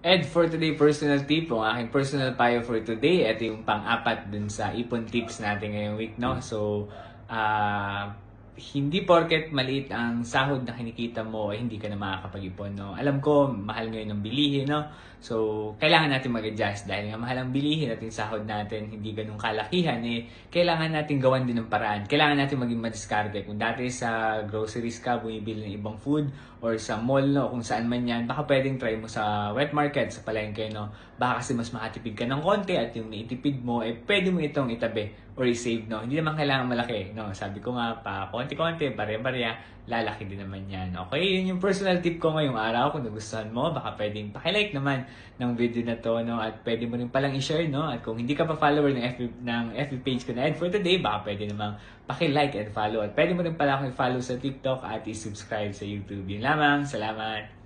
And for today, personal tip, ang aking personal payo for today, ito yung pang-apat dun sa ipon tips natin ngayong week, no? So, hindi porket maliit ang sahod na kinikita mo, ay hindi ka na makakapag-ipon, no? Alam ko, mahal ngayon ng bilihin, no? So, kailangan natin mag-adjust dahil nga mahal ang bilihin at yung sahod natin hindi ganun kalakihan, kailangan natin gawan din ng paraan. Kailangan natin maging madiskarte. Kung dati sa groceries ka, bumibili ng ibang food or sa mall, no, kung saan man yan, baka pwedeng try mo sa wet market, sa palengke, no? Baka kasi mas makatipid ka ng konti at yung naitipid mo, pwede mo itong itabi or i-save, no? Hindi naman kailangan malaki, no? Sabi ko nga, pa konti-konti, barya-barya, lalaki din naman yan. Okay, yun yung personal tip ko ngayong araw. Kung nagustuhan mo, baka pwedeng pakilike naman ng video na to, no? At pwede mo rin palang i-share, no? At kung hindi ka pa follower ng FB page ko na Ed for Today, baka pwede namang pakilike and follow. At pwede mo rin pala akong i-follow sa TikTok at i-subscribe sa YouTube. Yun lamang. Salamat!